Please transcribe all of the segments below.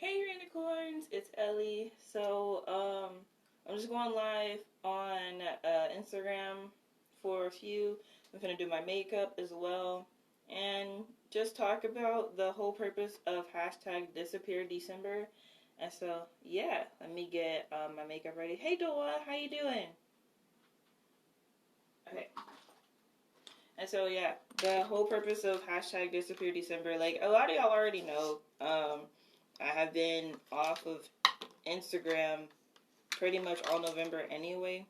Hey unicorns, it's Ellie. I'm just going live on Instagram for a few. I'm gonna do my makeup as well, and just talk about the whole purpose of hashtag Disappear December. And so yeah, let me get my makeup ready. Hey Doa, how you doing? Okay. And so yeah, the whole purpose of hashtag Disappear December, like a lot of y'all already know. I have been off of Instagram pretty much all November anyway.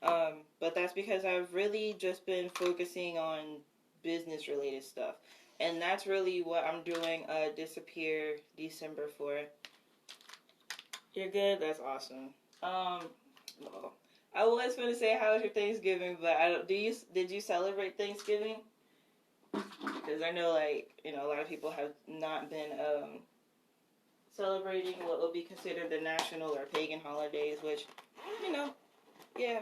But that's because I've really just been focusing on business related stuff. And that's really what I'm doing Disappear December for. You're good? That's awesome. Well, I was going to say how was your Thanksgiving, but did you celebrate Thanksgiving? Because I know a lot of people have not been celebrating what would be considered the national or pagan holidays, which, yeah,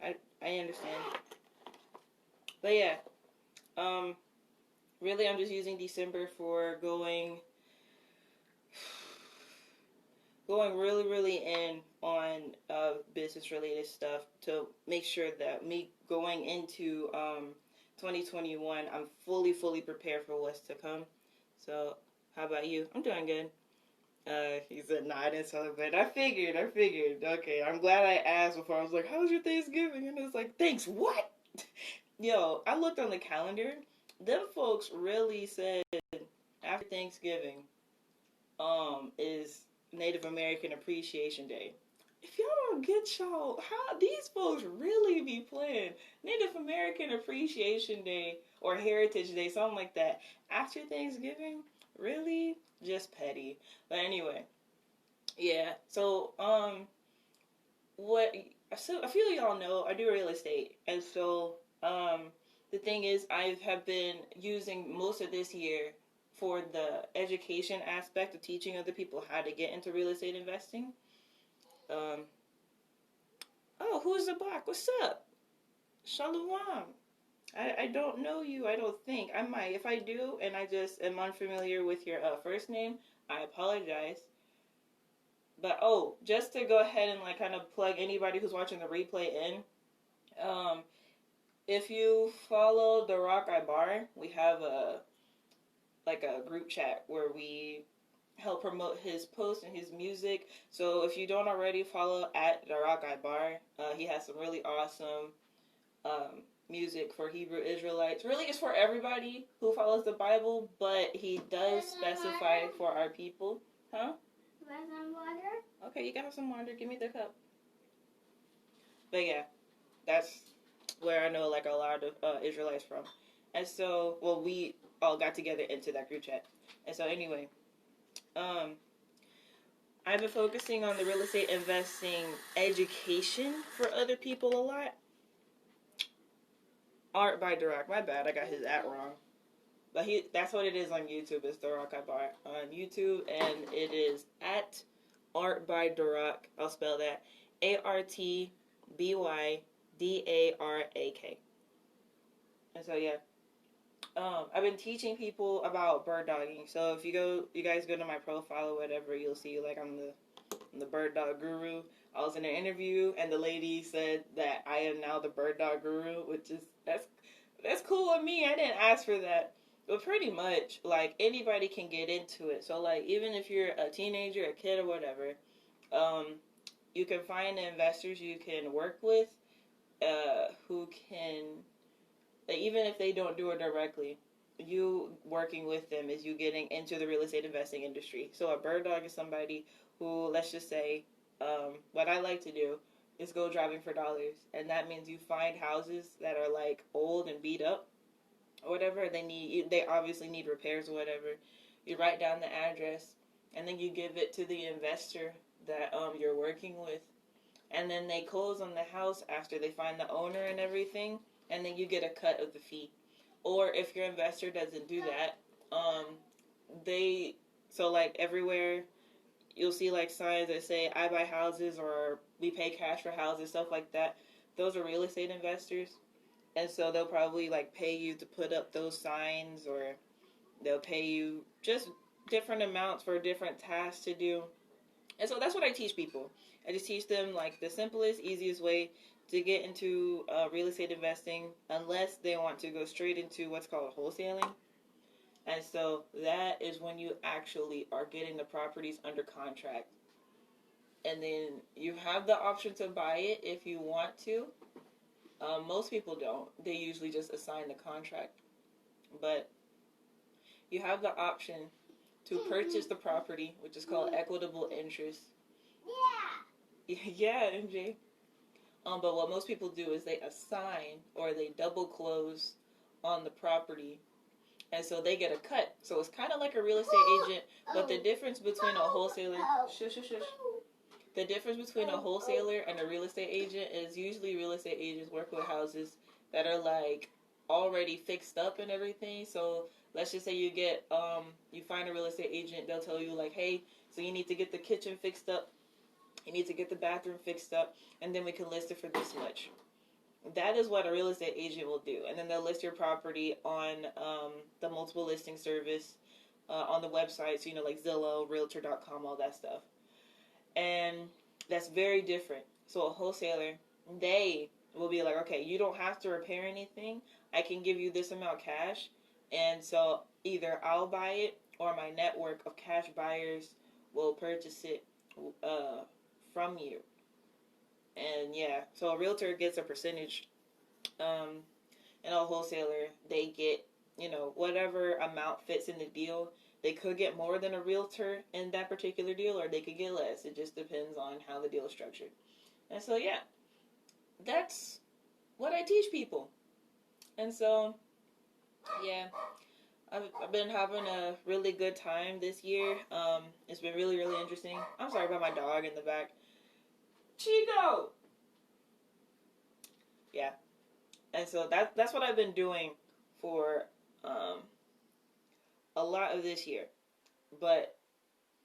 I understand. But yeah, really I'm just using December for going really, really in on business related stuff to make sure that me going into 2021, I'm fully prepared for what's to come. So, how about you? I'm doing good. He said, "Nah, I didn't celebrate." I figured. Okay, I'm glad I asked before. I was like, "How was your Thanksgiving?" And it's like, "Thanks, what?" Yo, I looked on the calendar. Them folks really said after Thanksgiving, is Native American Appreciation Day. If y'all don't get y'all, how these folks really be playing Native American Appreciation Day or Heritage Day, something like that, after Thanksgiving? Really? Just petty. But anyway, yeah. So, a few of y'all know I do real estate, and so, the thing is, I have been using most of this year for the education aspect of teaching other people how to get into real estate investing. Oh, who's the block? What's up? Shalom. I don't know you, I don't think. I might. If I do, and I just am unfamiliar with your first name, I apologize. But, just to go ahead and, kind of plug anybody who's watching the replay in, if you follow the Rock I Bar, we have a group chat where we help promote his posts and his music. So if you don't already follow at the Rock I Bar, he has some really awesome music for Hebrew Israelites. Really, it's for everybody who follows the Bible, but he does specify for our people. Huh? Want some water? Okay, you can have some water. Give me the cup. But yeah, that's where I know a lot of Israelites from. And so, we all got together into that group chat. And so anyway, I've been focusing on the real estate investing education for other people a lot. Art by Darak. My bad, I got his @ wrong. But that's what it is on YouTube. It's Darak I Bar on YouTube, and it is at Art by Darak. I'll spell that ARTBYDARAK. And so yeah, I've been teaching people about bird dogging. So if you guys go to my profile or whatever, you'll see I'm the bird dog guru. I was in an interview, and the lady said that I am now the bird dog guru, which is that's cool with me. I didn't ask for that, but pretty much anybody can get into it. So even if you're a teenager, a kid, or whatever, you can find investors you can work with, who can, even if they don't do it directly, you working with them is you getting into the real estate investing industry. So a bird dog is somebody who, let's just say, what I like to do is go driving for dollars, and that means you find houses that are old and beat up or whatever. They obviously need repairs or whatever. You write down the address, and then you give it to the investor that you're working with, and then they close on the house after they find the owner and everything, and then you get a cut of the fee. Or if your investor doesn't do that, everywhere you'll see signs that say I buy houses or we pay cash for houses, stuff like that. Those are real estate investors, and so they'll probably pay you to put up those signs, or they'll pay you just different amounts for different tasks to do. And so that's what I teach people. I just teach them like the simplest, easiest way to get into real estate investing, unless they want to go straight into what's called wholesaling. And so that is when you actually are getting the properties under contract. And then you have the option to buy it if you want to. Most people don't. They usually just assign the contract. But you have the option to purchase the property, which is called equitable interest. Yeah. Yeah, MJ. But what most people do is they assign or they double close on the property. And so they get a cut. So it's kind of like a real estate agent, but the difference between a wholesaler... Shush, shush, shush. The difference between a wholesaler and a real estate agent is usually real estate agents work with houses that are like already fixed up and everything. So let's just say you get, you find a real estate agent, they'll tell you like, hey, so you need to get the kitchen fixed up, you need to get the bathroom fixed up, and then we can list it for this much. That is what a real estate agent will do. And then they'll list your property on the multiple listing service, on the website, so like Zillow, Realtor.com, all that stuff. And that's very different. So a wholesaler, they will be like, okay, you don't have to repair anything. I can give you this amount cash. And so either I'll buy it or my network of cash buyers will purchase it from you. And yeah, so a realtor gets a percentage. And a wholesaler, they get, whatever amount fits in the deal. They could get more than a realtor in that particular deal, or they could get less. It just depends on how the deal is structured. And so, yeah, that's what I teach people. And so, yeah, I've been having a really good time this year. It's been really, really interesting. I'm sorry about my dog in the back. Chico! Yeah. And so that's what I've been doing for a lot of this year. But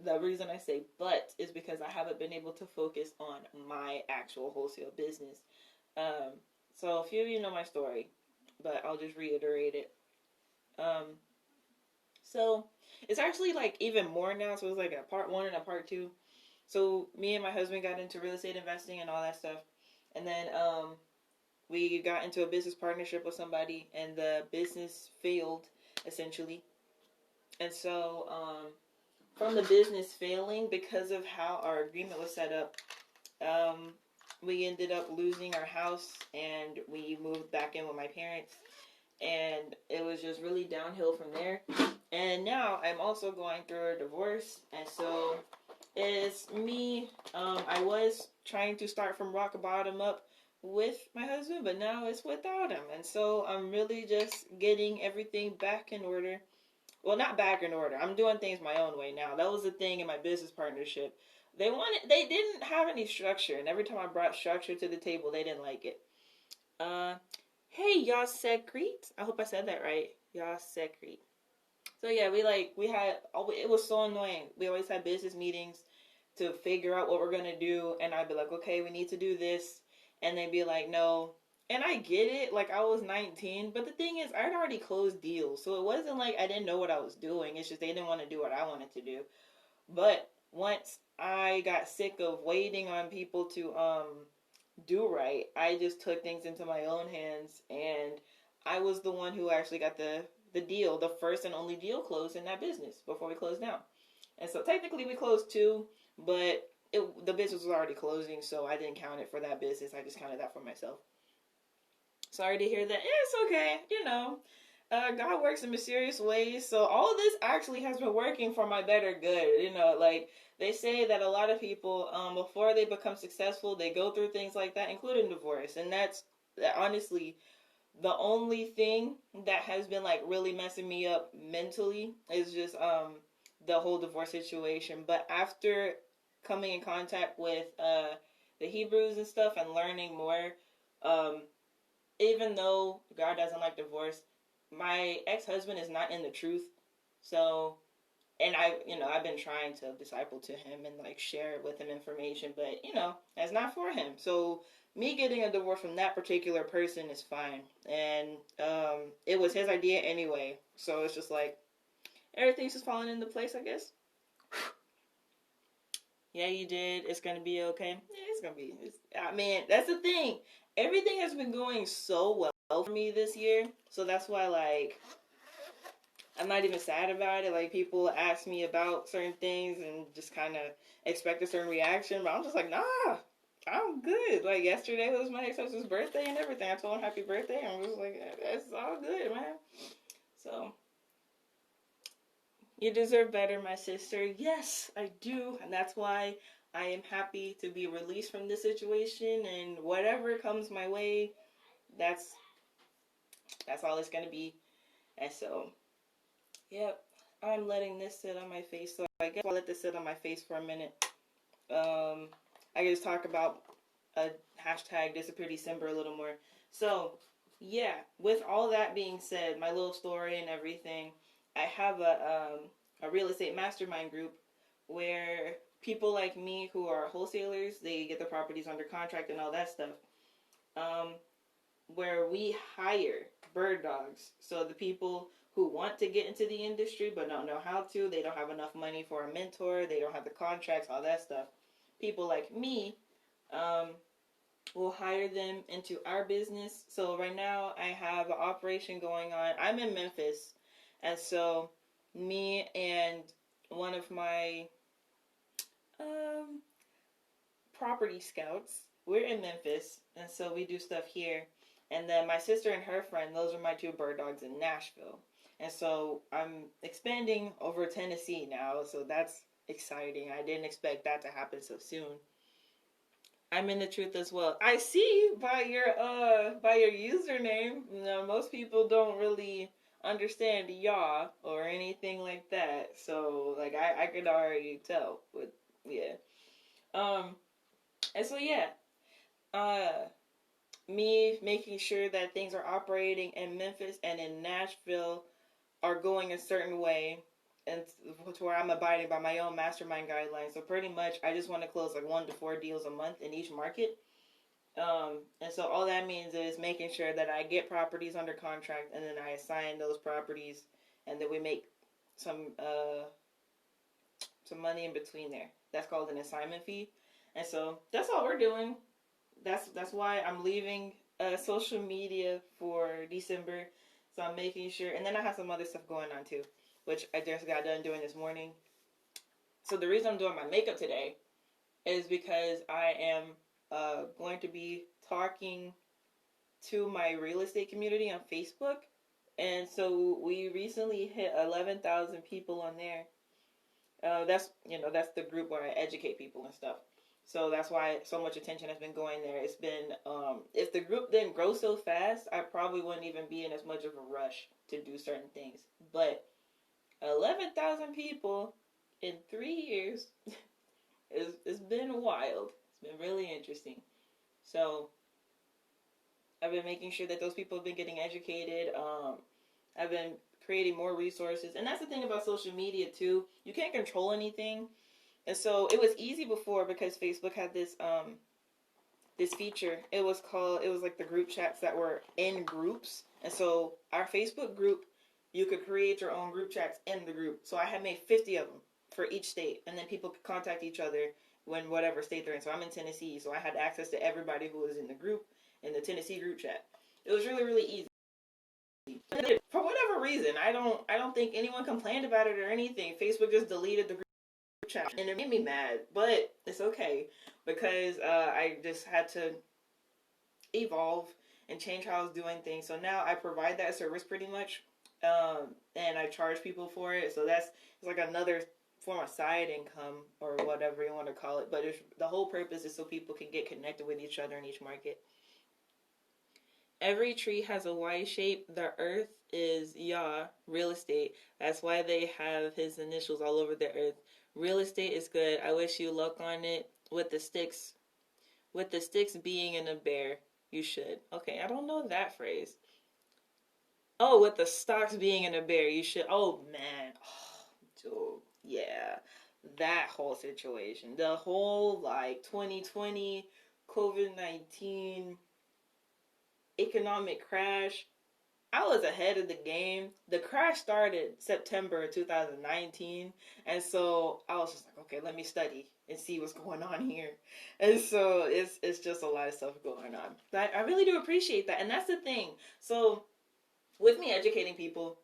the reason I say but is because I haven't been able to focus on my actual wholesale business. So a few of you know my story, but I'll just reiterate it. So it's actually like even more now. So it's like a part 1 and a part 2. So me and my husband got into real estate investing and all that stuff. And then we got into a business partnership with somebody, and the business failed, essentially. And so, from the business failing, because of how our agreement was set up, we ended up losing our house, and we moved back in with my parents, and it was just really downhill from there. And now I'm also going through a divorce, and so it's me. I was trying to start from rock bottom up with my husband, but now it's without him. And so I'm really just getting everything back in order. Well, not back in order. I'm doing things my own way now. That was the thing in my business partnership. They didn't have any structure, and every time I brought structure to the table, they didn't like it. Hey, y'all secret. I hope I said that right. Y'all secret. So yeah, it was so annoying. We always had business meetings to figure out what we're going to do, and I'd be like, okay, we need to do this. And they'd be like, no. And I get it. Like, I was 19. But the thing is, I'd already closed deals. So it wasn't like I didn't know what I was doing. It's just they didn't want to do what I wanted to do. But once I got sick of waiting on people to do right, I just took things into my own hands. And I was the one who actually got the deal, the first and only deal closed in that business before we closed down. And so technically we closed 2, but the business was already closing, so I didn't count it for that business. I just counted that for myself. Sorry to hear that. It's okay. God works in mysterious ways. So all of this actually has been working for my better good. Like they say that a lot of people, before they become successful, they go through things like that, including divorce. And that's honestly the only thing that has been like really messing me up mentally is just the whole divorce situation. But after coming in contact with the Hebrews and stuff and learning more, even though God doesn't like divorce, my ex-husband is not in the truth. So, and I've been trying to disciple to him and like share with him information, but that's not for him. So me getting a divorce from that particular person is fine. And it was his idea anyway. So it's just like, everything's just falling into place, I guess. Yeah, you did. It's gonna be okay. Yeah, it's gonna be. I mean, that's the thing. Everything has been going so well for me this year, so that's why, like, I'm not even sad about it. Like, people ask me about certain things and just kind of expect a certain reaction, but I'm just like, nah, I'm good. Like, yesterday was my ex-husband's birthday and everything. I told him happy birthday, and I was like, that's all good, man. So, you deserve better, my sister. Yes, I do, and that's why I am happy to be released from this situation, and whatever comes my way, that's all it's gonna be. And so, yep, I'm letting this sit on my face. So I guess I'll let this sit on my face for a minute. I can just talk about a hashtag Disappear December a little more. So, yeah, with all that being said, my little story and everything, I have a real estate mastermind group where people like me who are wholesalers, they get the properties under contract and all that stuff. Where we hire bird dogs. So the people who want to get into the industry but don't know how to, they don't have enough money for a mentor, they don't have the contracts, all that stuff. People like me, we'll hire them into our business. So right now I have an operation going on. I'm in Memphis, and so me and one of my property scouts, we're in Memphis, and so we do stuff here. And then my sister and her friend, those are my two bird dogs in Nashville. And so I'm expanding over Tennessee now, so that's exciting. I didn't expect that to happen so soon. I'm in the truth as well. I see by your username, you know, most people don't really understand "ya" or anything like that. So like I could already tell with yeah. And so yeah, me making sure that things are operating in Memphis and in Nashville are going a certain way, and to where I'm abiding by my own mastermind guidelines. So pretty much, I just want to close like 1 to 4 deals a month in each market. And so all that means is making sure that I get properties under contract, and then I assign those properties, and then we make some money in between there. That's called an assignment fee. And so that's all we're doing. That's why I'm leaving social media for December. So I'm making sure, and then I have some other stuff going on too, which I just got done doing this morning. So the reason I'm doing my makeup today is because I am going to be talking to my real estate community on Facebook. And so we recently hit 11,000 people on there. That's the group where I educate people and stuff. So that's why so much attention has been going there. It's been, if the group didn't grow so fast, I probably wouldn't even be in as much of a rush to do certain things. But 11,000 people in 3 years, it's been wild. It's been really interesting. So I've been making sure that those people have been getting educated. I've been creating more resources. And that's the thing about social media too. You can't control anything. And so it was easy before because Facebook had this feature. It was like the group chats that were in groups. And so our Facebook group, you could create your own group chats in the group. So I had made 50 of them for each state, and then people could contact each other when whatever state they're in. So I'm in Tennessee, so I had access to everybody who was in the group, in the Tennessee group chat. It was really, really easy. For whatever reason, I don't think anyone complained about it or anything. Facebook just deleted the group chat, and it made me mad, but it's okay because I just had to evolve and change how I was doing things. So now I provide that service pretty much, and I charge people for it. So it's like another form of side income or whatever you want to call it. But the whole purpose is so people can get connected with each other in each market. Every tree has a Y shape. The earth is Yah, real estate. That's why they have his initials all over the earth. Real estate is good. I wish you luck on it. With the sticks being in a bear, you should. Okay, I don't know that phrase. Oh, with the stocks being in a bear, you should. Oh, man. Oh, dude. Yeah. That whole situation. The whole, 2020, COVID-19, economic crash. I was ahead of the game. The crash started September 2019. And so I was just like, okay, let me study and see what's going on here. And so it's just a lot of stuff going on. But I really do appreciate that. And that's the thing. So with me educating people,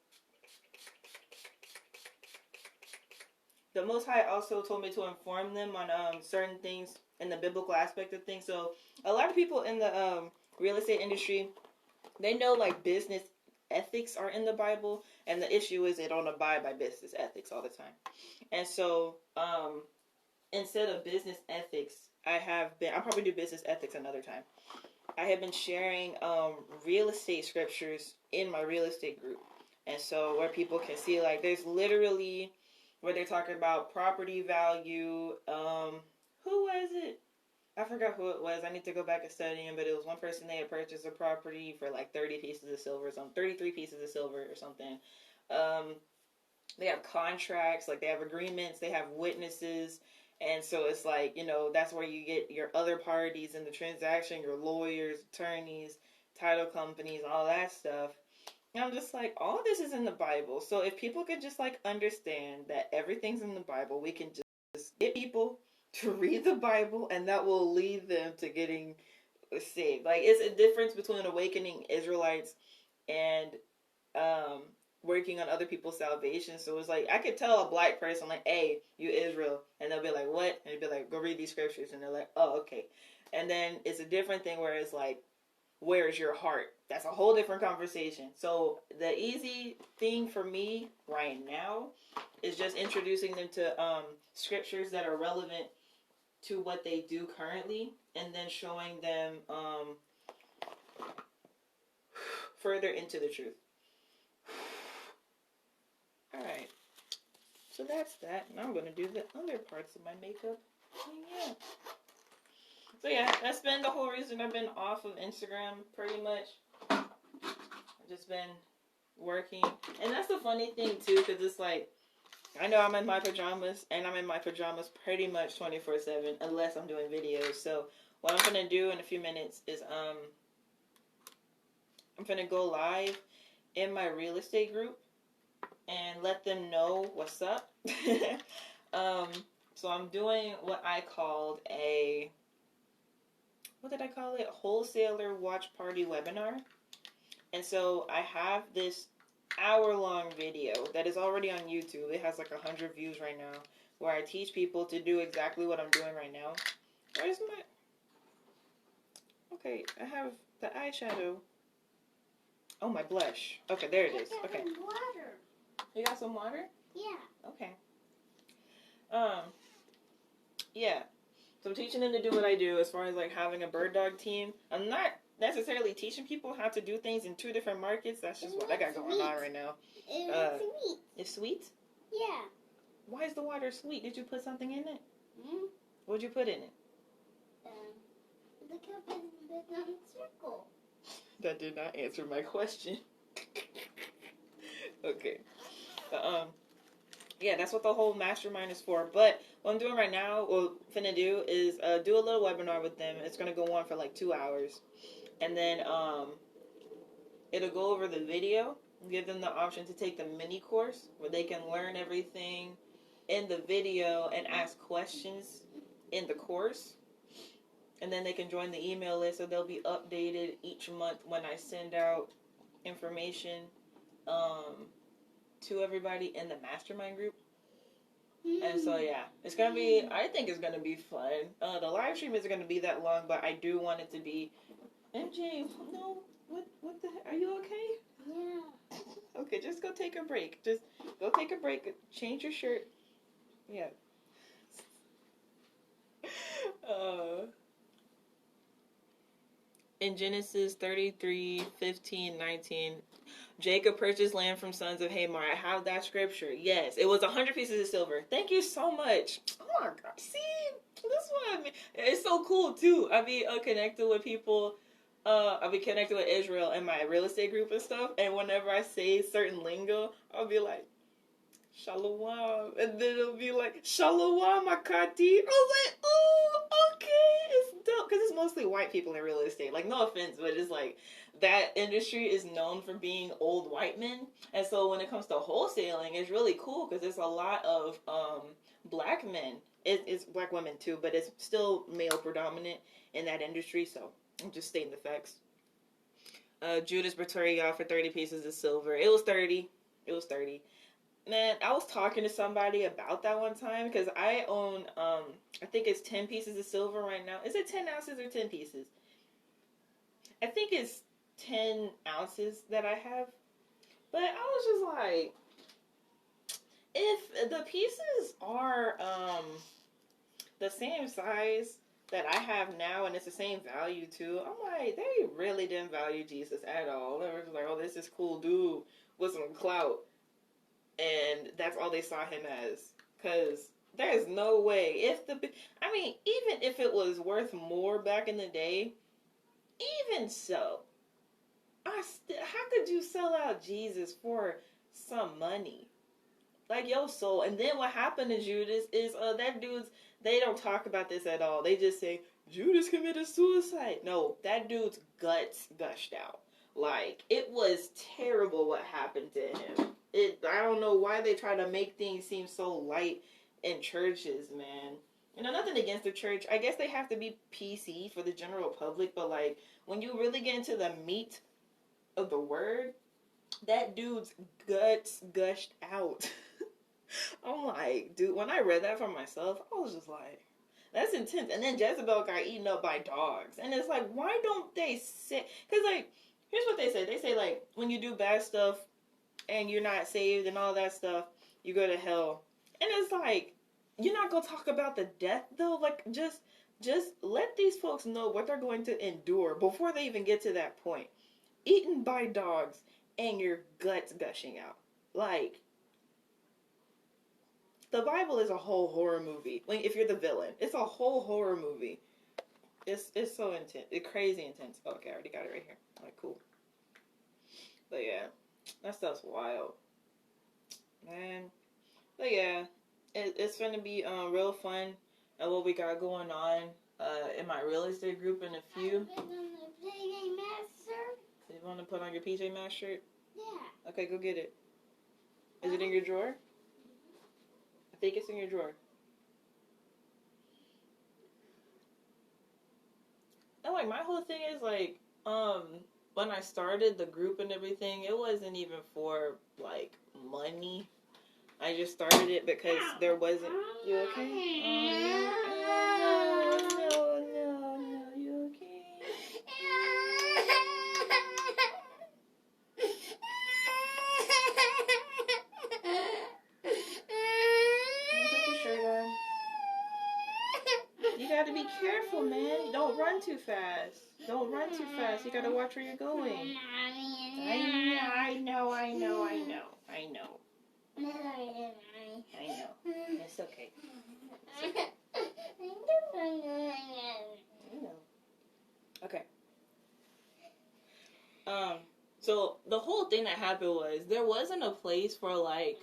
the Most High also told me to inform them on certain things in the biblical aspect of things. So a lot of people in the real estate industry, they know like business ethics are in the Bible, and the issue is they don't abide by business ethics all the time. And so instead of business ethics, I'll probably do business ethics another time. I have been sharing real estate scriptures in my real estate group. And so where people can see, like, there's literally where they're talking about property value. Who was it? I forgot who it was. I need to go back and study him, but it was one person, they had purchased a property for like 30 pieces of silver or something, 33 pieces of silver or something. They have contracts, like they have agreements, they have witnesses. And so it's like, you know, that's where you get your other parties in the transaction, your lawyers, attorneys, title companies, all that stuff. And I'm just like, all this is in the Bible. So if people could just like understand that everything's in the Bible, we can just get people to read the Bible, and that will lead them to getting saved. Like, it's a difference between awakening Israelites and working on other people's salvation. So it's like, I could tell a black person, like, hey, you Israel, and they'll be like, what? And they'll be like, go read these scriptures, and they're like, oh, okay. And then it's a different thing where it's like, where's your heart? That's a whole different conversation. So the easy thing for me right now is just introducing them to scriptures that are relevant to what they do currently, and then showing them further into the truth. Alright, so that's that. Now I'm going to do the other parts of my makeup. Yeah. So yeah, that's been the whole reason I've been off of Instagram, pretty much. I've just been working. And that's the funny thing too, because it's like, I know I'm in my pajamas, and I'm in my pajamas pretty much 24/7, unless I'm doing videos. So what I'm going to do in a few minutes is I'm going to go live in my real estate group and let them know what's up. So I'm doing what I called what did I call it? Wholesaler watch party webinar. And so I have this hour-long video that is already on YouTube. It has like 100 views right now, where I teach people to do exactly what I'm doing right now. Where's my... Okay, I have the eyeshadow. Oh, my blush. Okay, there it is. Okay. Water. You got some water? Yeah. Okay. Yeah. So I'm teaching them to do what I do as far as like having a bird dog team. I'm not necessarily teaching people how to do things in 2 different markets. That's just what I got going on right now. It's sweet. It's sweet? Yeah. Why is the water sweet? Did you put something in it? Hmm? What'd you put in it? The cup is big on circle. That did not answer my question. Okay. Yeah, that's what the whole mastermind is for. But what I'm doing right now, finna do, is do a little webinar with them. It's gonna go on for like 2 hours. And then it'll go over the video, give them the option to take the mini course where they can learn everything in the video and ask questions in the course. And then they can join the email list, so they'll be updated each month when I send out information to everybody in the mastermind group. And so yeah, it's gonna be, I think it's gonna be fun. The live stream isn't gonna be that long, but I do want it to be. MJ, no, what the heck? Are you okay? Yeah. Okay, just go take a break. Just go take a break, change your shirt. Yeah. In Genesis 33:15-19, Jacob purchased land from sons of Hamor. I have that scripture. Yes, it was 100 pieces of silver. Thank you so much. Oh my God. See, this one, it's so cool too. I be connected with people. I be connected with Israel in my real estate group and stuff. And whenever I say certain lingo, I'll be like, Shalom. And then it'll be like, Shalom, Makati. I was like, oh, okay. It's dope. because it's mostly white people in real estate. Like, no offense, but it's like that industry is known for being old white men. And so when it comes to wholesaling, it's really cool because there's a lot of black men. It's black women too, but it's still male predominant in that industry. So I'm just stating the facts. Judas betrayed y'all for 30 pieces of silver. It was 30. It was 30. Man, I was talking to somebody about that one time because I own, I think it's 10 pieces of silver right now. Is it 10 ounces or 10 pieces? I think it's 10 ounces that I have. But I was just like, if the pieces are the same size that I have now and it's the same value too, I'm like, they really didn't value Jesus at all. They were just like, oh, this is cool dude with some clout. And that's all they saw him as. Because there's no way. Even if it was worth more back in the day, even so, how could you sell out Jesus for some money? Like your soul. And then what happened to Judas is that dude's, they don't talk about this at all. They just say, Judas committed suicide. No, that dude's guts gushed out. Like, it was terrible what happened to him. I don't know why they try to make things seem so light in churches, man. You know, nothing against the church. I guess they have to be PC for the general public, but like, when you really get into the meat of the word, that dude's guts gushed out. I'm like, dude, when I read that for myself, I was just like, that's intense. And then Jezebel got eaten up by dogs. And it's like, why don't they say, because like, here's what they say. They say like, when you do bad stuff, and you're not saved and all that stuff, you go to hell. And it's like, you're not going to talk about the death, though? Like, just let these folks know what they're going to endure before they even get to that point. Eaten by dogs and your guts gushing out. Like, the Bible is a whole horror movie. Like, if you're the villain, it's a whole horror movie. It's so intense. It's crazy intense. Oh, okay, I already got it right here. All right, cool. But yeah. That stuff's wild, man. But yeah, it's gonna be real fun at what we got going on in my real estate group in a few. I've been on the PJ Masks shirt. So you want to put on your PJ Masks shirt? Yeah. Okay, go get it. Is it in your drawer? I think it's in your drawer. And like, my whole thing is like, when I started the group and everything, it wasn't even for, like, money. I just started it because there wasn't... You okay? Oh, no, you okay? Put your shirt on. You gotta be careful, man. Don't run too fast. Don't run too fast. You gotta watch where you're going. I know. I know. It's okay. I know. Okay. So the whole thing that happened was there wasn't a place for like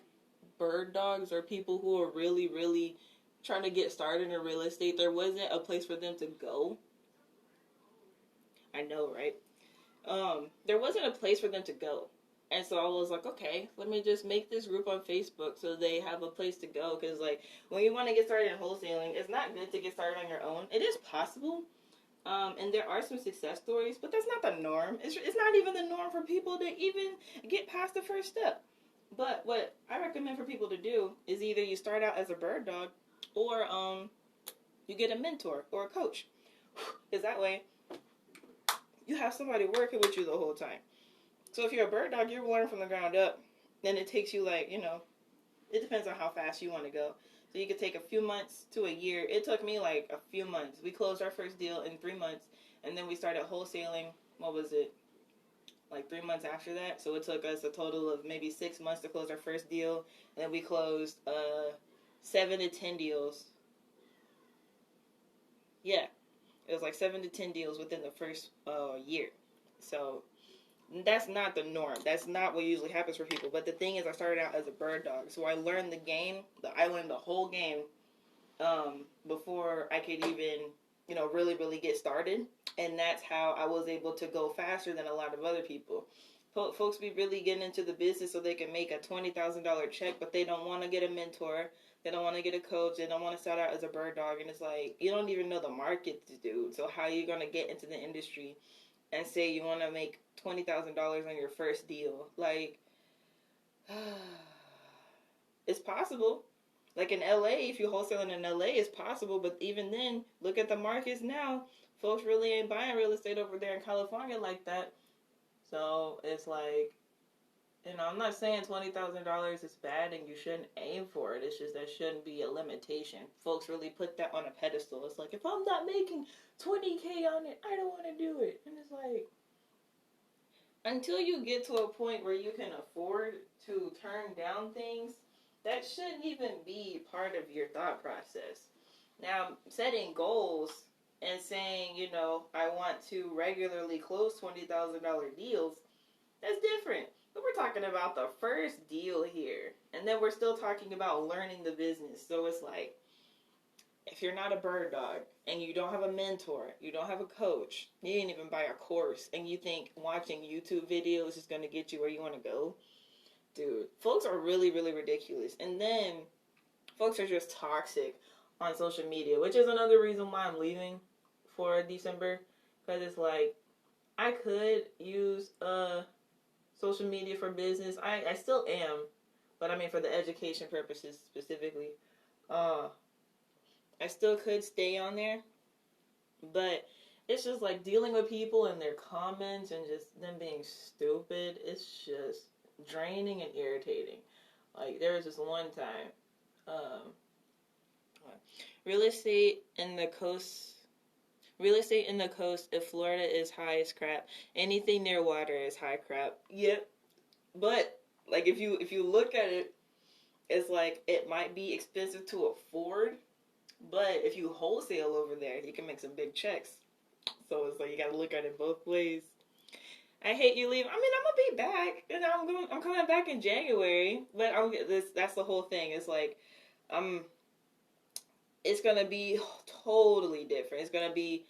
bird dogs or people who are really, really trying to get started in real estate. There wasn't a place for them to go. I know, right? There wasn't a place for them to go. And so I was like, okay, let me just make this group on Facebook so they have a place to go. Because, like, when you want to get started in wholesaling, it's not good to get started on your own. It is possible. And there are some success stories, but that's not the norm. It's not even the norm for people to even get past the first step. But what I recommend for people to do is either you start out as a bird dog or you get a mentor or a coach. Because that way, you have somebody working with you the whole time. So if you're a bird dog, you're learning from the ground up. Then it takes you like, it depends on how fast you want to go. So you could take a few months to a year. It took me like a few months. We closed our first deal in 3 months. And then we started wholesaling, what was it? Like 3 months after that. So it took us a total of maybe 6 months to close our first deal. And then we closed 7 to 10 deals. Yeah. It was like 7 to 10 deals within the first year. So that's not the norm. That's not what usually happens for people. But the thing is, I started out as a bird dog. So I learned the game. I learned the whole game before I could even really, really get started. And that's how I was able to go faster than a lot of other people. Folks be really getting into the business so they can make a $20,000 check, but they don't want to get a mentor. They don't want to get a coach. They don't want to start out as a bird dog. And it's like, you don't even know the market, dude. So how are you going to get into the industry and say you want to make $20,000 on your first deal? Like, it's possible. Like in LA, if you're wholesaling in LA, it's possible. But even then, look at the markets now. Folks really ain't buying real estate over there in California like that. So it's like, I'm not saying $20,000 is bad and you shouldn't aim for it. It's just that shouldn't be a limitation. Folks really put that on a pedestal. It's like, if I'm not making $20K on it, I don't want to do it. And it's like, until you get to a point where you can afford to turn down things, that shouldn't even be part of your thought process. Now, setting goals and saying, I want to regularly close $20,000 deals, that's different. But we're talking about the first deal here. And then we're still talking about learning the business. So it's like, if you're not a bird dog and you don't have a mentor, you don't have a coach, you didn't even buy a course, and you think watching YouTube videos is going to get you where you want to go, dude, folks are really, really ridiculous. And then folks are just toxic on social media, which is another reason why I'm leaving for December. Because it's like, I could use social media for business. I still am, but I mean for the education purposes specifically. I still could stay on there, but it's just like dealing with people and their comments and just them being stupid. It's just draining and irritating. Like, there was this one time, real estate in the coast of Florida is high as crap. Anything near water is high crap. Yep. But like, if you look at it, it's like it might be expensive to afford, but if you wholesale over there, you can make some big checks. So it's like, you got to look at it both ways. I hate you leaving. I mean, I'm gonna be back, and I'm coming back in January. But that's the whole thing. It's like, it's gonna be totally different. It's gonna be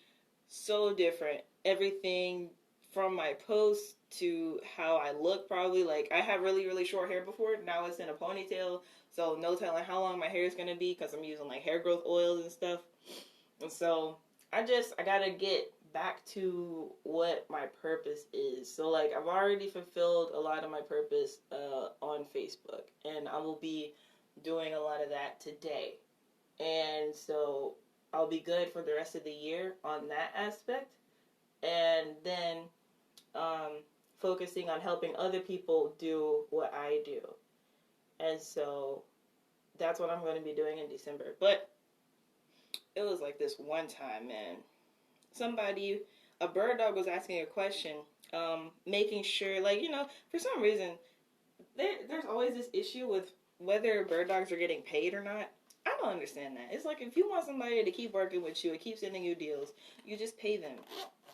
so different. Everything from my posts to how I look, probably. Like, I have really, really short hair before. Now it's in a ponytail, so no telling how long my hair is gonna be because I'm using like hair growth oils and stuff. And so I gotta get back to what my purpose is. So like, I've already fulfilled a lot of my purpose on Facebook, and I will be doing a lot of that today. And so I'll be good for the rest of the year on that aspect. And then focusing on helping other people do what I do. And so that's what I'm going to be doing in December. But it was like this one time, man. A bird dog was asking a question, making sure, like, for some reason, there's always this issue with whether bird dogs are getting paid or not. I don't understand that. It's like, if you want somebody to keep working with you and keep sending you deals, you just pay them.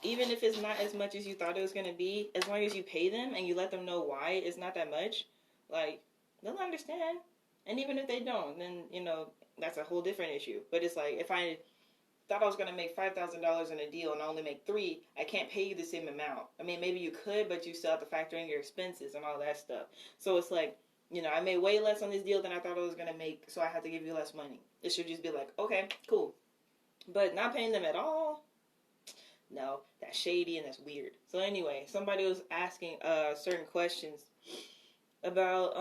Even if it's not as much as you thought it was going to be, as long as you pay them and you let them know why it's not that much, like, they'll understand. And even if they don't, then, that's a whole different issue. But it's like, if I thought I was going to make $5,000 in a deal and I only make $3,000, I can't pay you the same amount. I mean, maybe you could, but you still have to factor in your expenses and all that stuff. So it's like, I made way less on this deal than I thought I was going to make, so I had to give you less money. It should just be like, okay, cool. But not paying them at all? No, that's shady and that's weird. So anyway, somebody was asking certain questions about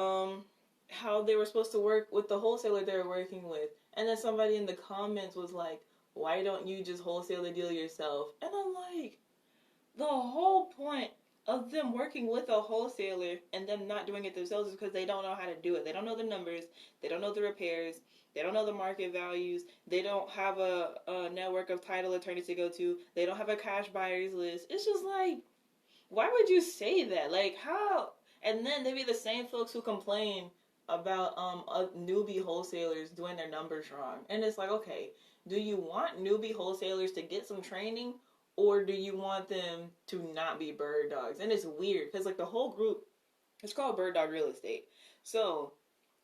how they were supposed to work with the wholesaler they were working with. And then somebody in the comments was like, why don't you just wholesale the deal yourself? And I'm like, the whole point of them working with a wholesaler and them not doing it themselves is because they don't know how to do it. They don't know the numbers. They don't know the repairs. They don't know the market values. They don't have a network of title attorneys to go to. They don't have a cash buyers list. It's just like, why would you say that? Like, how? And then they be the same folks who complain about newbie wholesalers doing their numbers wrong. And it's like, okay, do you want newbie wholesalers to get some training, or do you want them to not be bird dogs? And it's weird because, like, the whole group, it's called Bird Dog Real Estate. So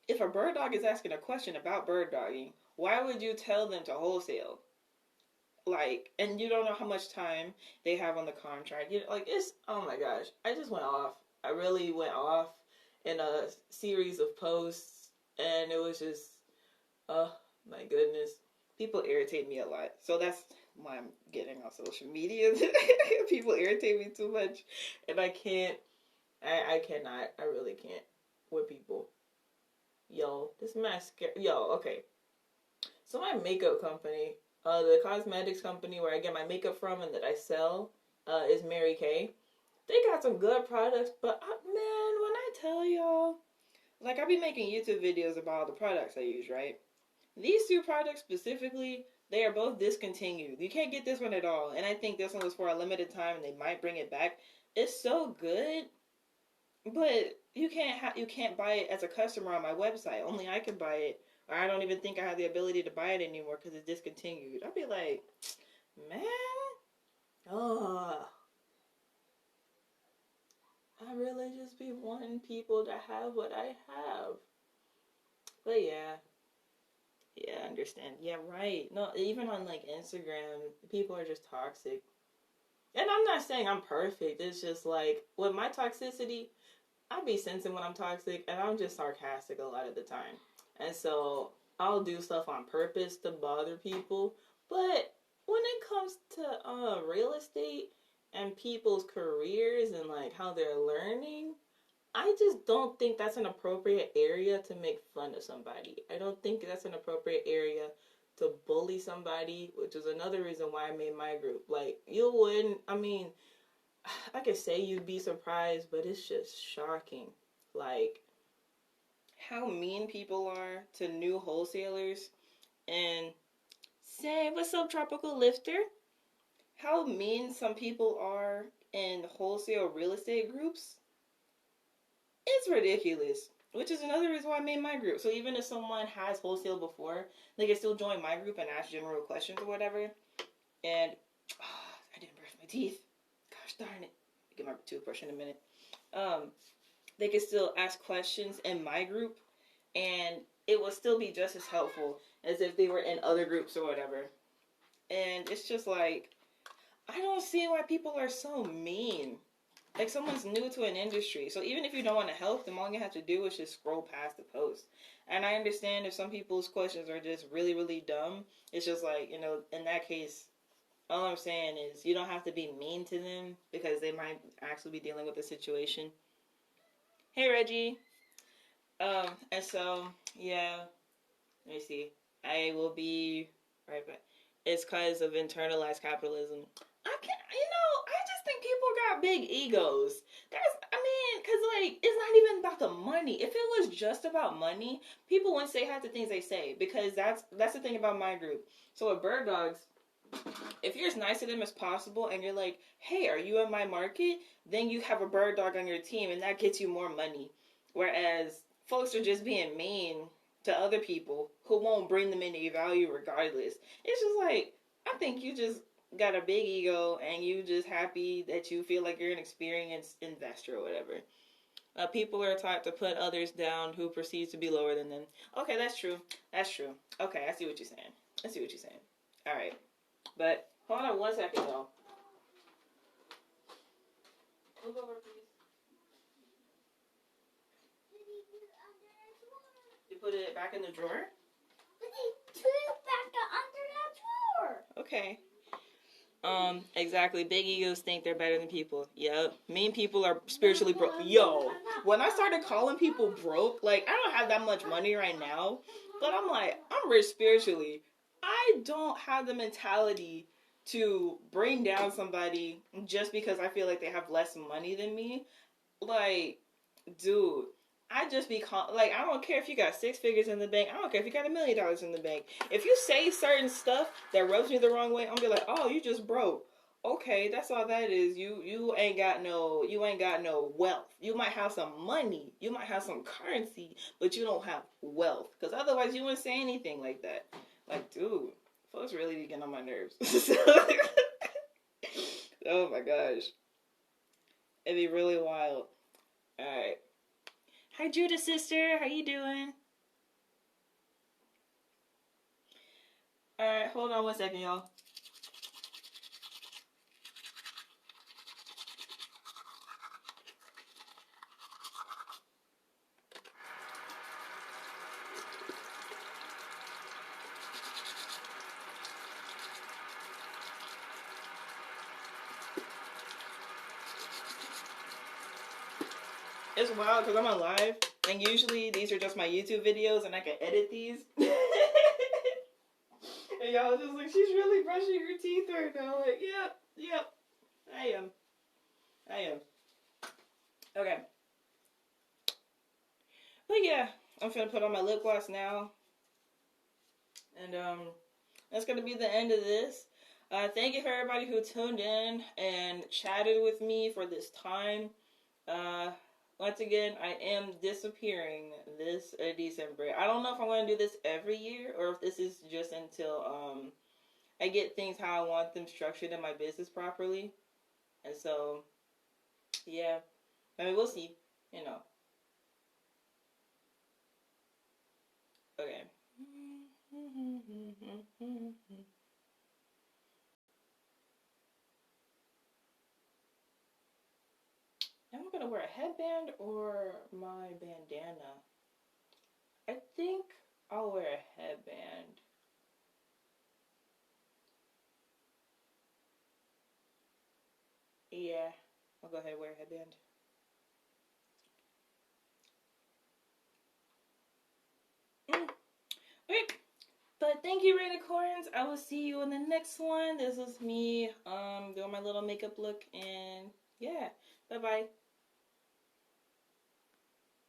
if a bird dog is asking a question about bird dogging, why would you tell them to wholesale? Like, and you don't know how much time they have on the contract. You like, it's, oh my gosh, I just went off. I really went off in a series of posts, and it was just, oh my goodness, people irritate me a lot. So that's why I'm getting on social media. People irritate me too much, and I can't. I cannot. I really can't with people. Yo, this mascara. Yo, okay. So my makeup company, the cosmetics company where I get my makeup from and that I sell, is Mary Kay. They got some good products, but man, when I tell y'all, like I be making YouTube videos about the products I use, right? These two products specifically, they are both discontinued. You can't get this one at all, and I think this one was for a limited time, and they might bring it back. It's so good, but you can't buy it as a customer on my website. Only I can buy it. Or I don't even think I have the ability to buy it anymore because it's discontinued. I'd be like, man, oh, I really just be wanting people to have what I have. But yeah, I understand. Yeah, right. No, even on like Instagram, people are just toxic. And I'm not saying I'm perfect. It's just like with my toxicity, I be sensing when I'm toxic, and I'm just sarcastic a lot of the time. And so I'll do stuff on purpose to bother people. But when it comes to real estate and people's careers and like how they're learning, I just don't think that's an appropriate area to make fun of somebody. I don't think that's an appropriate area to bully somebody, which is another reason why I made my group. Like, you wouldn't, I mean, I could say you'd be surprised, but it's just shocking. Like, how mean people are to new wholesalers and say, what's up, Tropical Lifter? How mean some people are in wholesale real estate groups. It's ridiculous. Which is another reason why I made my group. So even if someone has wholesale before, they can still join my group and ask general questions or whatever. And, I didn't brush my teeth. Gosh darn it. I'll get my toothbrush in a minute. They can still ask questions in my group, and it will still be just as helpful as if they were in other groups or whatever. And it's just like, I don't see why people are so mean. Like, someone's new to an industry, so even if you don't want to help them, all you have to do is just scroll past the post. And I understand if some people's questions are just really, really dumb. It's just like, you know, in that case, all I'm saying is you don't have to be mean to them because they might actually be dealing with a situation. Hey, Reggie. And so, yeah, let me see. I will be right back. It's because of internalized capitalism. I just think people got big egos. Because, like, it's not even about the money. If it was just about money, people wouldn't say half the things they say, because that's the thing about my group. So with bird dogs, if you're as nice to them as possible and you're like, hey, are you in my market? Then you have a bird dog on your team, and that gets you more money. Whereas folks are just being mean to other people who won't bring them any value regardless. It's just like, I think you just got a big ego and you just happy that you feel like you're an experienced investor or whatever. People are taught to put others down who perceives to be lower than them. Okay, that's true. Okay, I see what you're saying. All right. But hold on one second, though. Move over, please. You put it back in the drawer? Put it back under that drawer. Okay. Exactly. Big egos think they're better than people. Yep. Mean people are spiritually broke. Yo, when I started calling people broke, like, I don't have that much money right now, but I'm like, I'm rich spiritually. I don't have the mentality to bring down somebody just because I feel like they have less money than me. Like, dude, I just be like, I don't care if you got 6 figures in the bank. I don't care if you got $1 million in the bank. If you say certain stuff that rubs me the wrong way, I'm gonna be like, oh, you just broke. Okay, that's all that is. You ain't got no wealth. You might have some money, you might have some currency, but you don't have wealth. Because otherwise, you wouldn't say anything like that. Like, dude, folks really be getting on my nerves. Oh my gosh, it'd be really wild. All right. Hi, Judah, sister. How you doing? All right, hold on one second, y'all. It's wild because I'm on live, and usually these are just my YouTube videos, and I can edit these. And y'all just like, she's really brushing her teeth right now. Like, yep, I am. Okay. But yeah, I'm finna put on my lip gloss now. And that's gonna be the end of this. Thank you for everybody who tuned in and chatted with me for this time. Once again, I am disappearing this December. I don't know if I'm going to do this every year or if this is just until I get things how I want them structured in my business properly. And so, yeah, I mean, we'll see, you know. Okay. Am I going to wear a headband or my bandana? I think I'll wear a headband. Yeah, I'll go ahead and wear a headband. Okay, but thank you, Rainicorns. I will see you in the next one. This is me doing my little makeup look, and yeah, bye-bye.